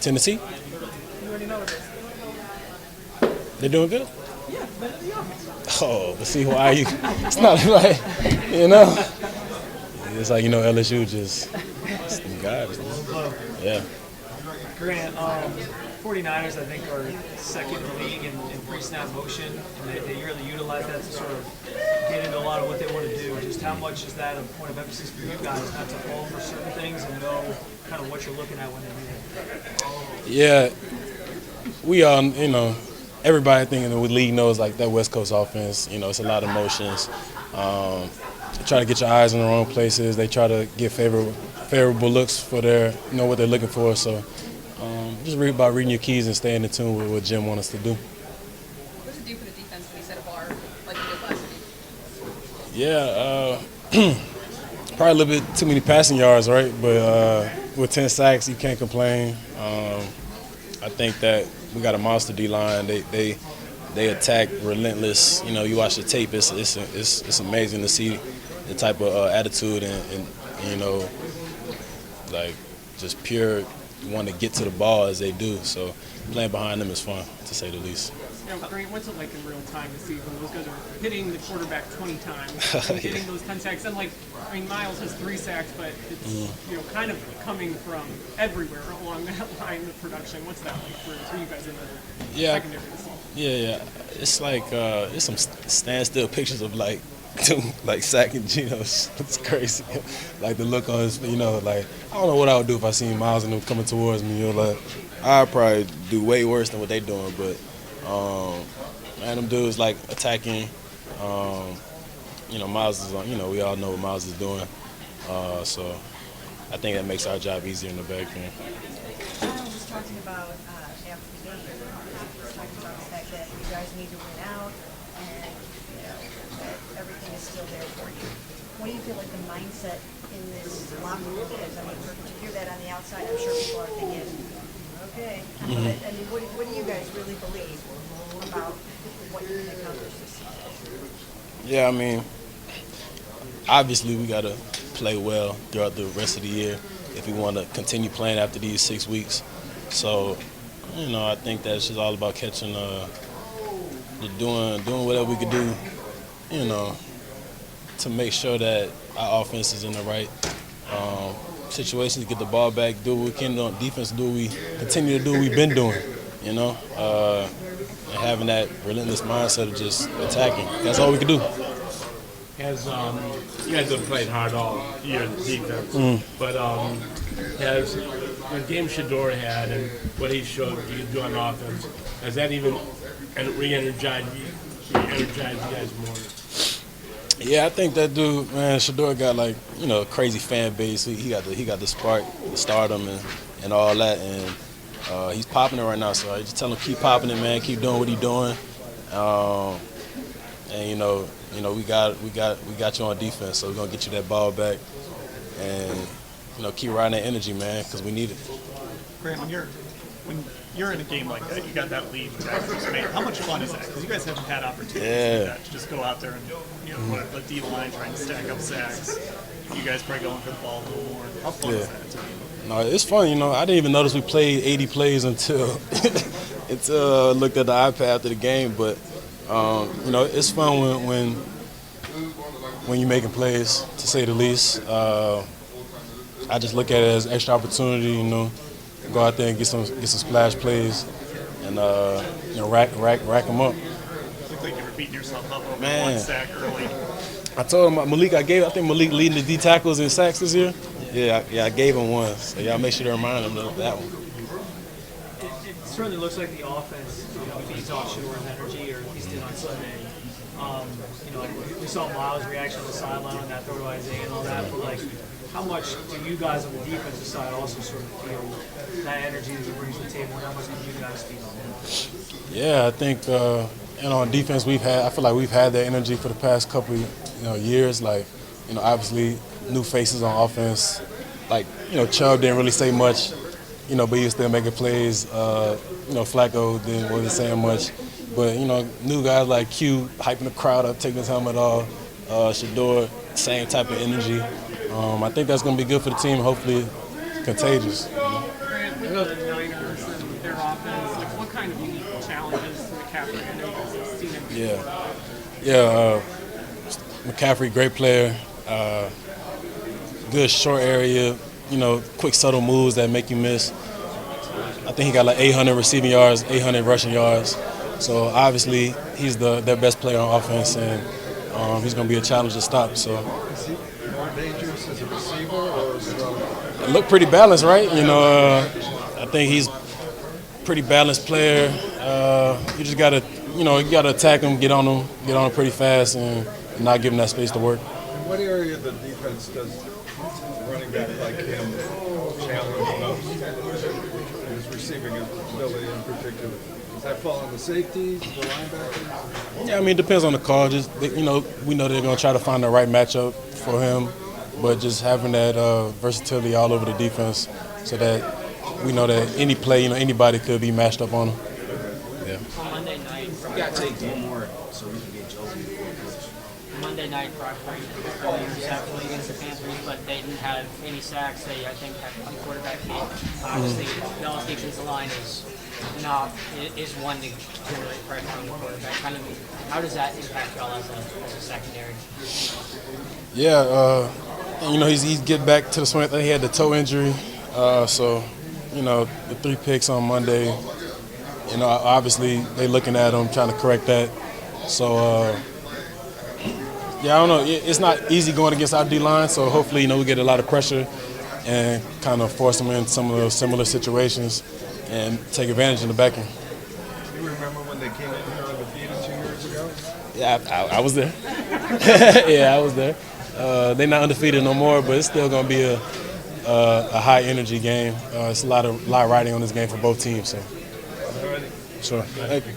Tennessee. You already know what it is. They're doing good. Yeah, man of the offense. Oh, but see why you? It's not like you know. It's like LSU just some guys. Yeah. Grant, 49ers, I think, are second in the league in pre-snap motion, and they really utilize that to sort of get into a lot of what they want to do. Just how much is that a point of emphasis for you guys, not to fall for certain things and know kind of what you're looking at when they do it? Yeah, we everybody I think in the league knows like that West Coast offense. It's a lot of motions. They try to get your eyes in the wrong places. They try to get favorable looks for their what they're looking for. So just read about reading your keys and staying in tune with what Jim wants us to do. What does it do for the defense when you set a bar like you did last week? Yeah, probably a little bit too many passing yards, right? But with 10 sacks, you can't complain. I think that we got a monster D-line. They attack relentless. You watch the tape. It's amazing to see the type of attitude and like just pure want to get to the ball as they do. So playing behind them is fun, to say the least. Grant, what's it like in real time to see when those guys are hitting the quarterback 20 times, and getting those 10 sacks? And Miles has 3 sacks, but it's kind of coming from everywhere along that line of production. What's that like for you guys in the secondary? Yeah. It's like it's some standstill pictures of like sacking Geno. It's crazy. Like the look on his, like I don't know what I would do if I seen Miles and them coming towards me. Like I'd probably do way worse than what they doing, but. Man, them dudes like attacking. Miles is on. We all know what Miles is doing. So I think that makes our job easier in the back end. I was talking about after the game, talking about the fact that you guys need to win out, and that everything is still there for you. What do you feel like the mindset in this locker room is? I mean, to hear that on the outside, I'm sure people are thinking, okay. But, I mean, what do you guys really believe about what you can accomplish this season? Yeah, I mean, obviously we got to play well throughout the rest of the year if we want to continue playing after these 6 weeks. So, I think that's just all about catching, doing whatever we could do, to make sure that our offense is in the right situations, get the ball back, do what we can on defense, do what we continue to do what we've been doing, and having that relentless mindset of just attacking. That's all we can do. You guys have played hard all year, the defense, but has the game Shador had and what he showed he could do on offense, has that even re-energized you guys more? Yeah, I think that dude, man, Shador got a crazy fan base. He got the spark, the stardom, and all that, and he's popping it right now. So I just tell him keep popping it, man. Keep doing what he's doing, and we got you on defense. So we're gonna get you that ball back, and keep riding that energy, man, because we need it. Grant, when you're in a game like that, you got that lead with extra made. How much fun is that? Because you guys haven't had opportunities like that to just go out there and let D line try and stack up sacks. You guys probably going for the ball a little more. How fun is that? No, it's fun. I didn't even notice we played 80 plays until I looked at the iPad after the game. But it's fun when you're making plays, to say the least. I just look at it as extra opportunity. Go out there and get some splash plays, and rack them up. Look like you're beating yourself up over Man. one sack early. I told him I think Malik leading the D tackles in sacks this year. Yeah, I gave him one. So y'all make sure to remind him of that one. It certainly looks like the offense feeds off Shador's energy, or at least did on Sunday. We saw Miles' reaction on the sideline on that throw to Isaiah and all that, but how much do you guys on the defensive side also sort of feel that energy that he brings to the table, and how much do you guys feed on that? Yeah, I think on defense I feel like we've had that energy for the past couple years. Obviously new faces on offense. Chubb didn't really say much, but he was still making plays. Flacco wasn't saying much. But, new guys like Q hyping the crowd up, taking his helmet off. Shador, same type of energy. I think that's going to be good for the team. Hopefully contagious. Grant, with the Niners, McCaffrey. I know you guys have seen him before. Yeah. McCaffrey, great player. Good short area, quick subtle moves that make you miss. I think he got like 800 receiving yards, 800 rushing yards. So obviously he's their best player on offense, and he's going to be a challenge to stop. So Is he more dangerous as a receiver or as a it looked pretty balanced, right? I think he's a pretty balanced player. You just gotta, you gotta attack him, get on him pretty fast, and not give him that space to work. In what area of the defense does a running back like him challenge most? His receiving ability in particular. Does that fall on the safeties, the linebackers? Yeah, I mean, it depends on the call. We know they're going to try to find the right matchup for him, but just having that versatility all over the defense so that we know that any play, anybody could be matched up on him. Yeah. On Monday night, We got to take one more so we can get Josie. Monday night, Brock Purdy successfully against the Panthers, but they didn't have any sacks. They, I think, had one quarterback hit. Obviously, Bell's defensive line is one to generate pressure on the quarterback. Kind of, how does that impact y'all as a secondary? Yeah, he's getting back to the swing. I think he had the toe injury, so the 3 picks on Monday. Obviously they looking at him, trying to correct that. So. Yeah, I don't know. It's not easy going against our D-line, so hopefully, we get a lot of pressure and kind of force them in some of those similar situations and take advantage in the back end. You remember when they came in here undefeated 2 years ago? Yeah, I was there. Yeah, I was there. They're not undefeated no more, but it's still going to be a high-energy game. It's a lot riding on this game for both teams. So. Sure. Thank you.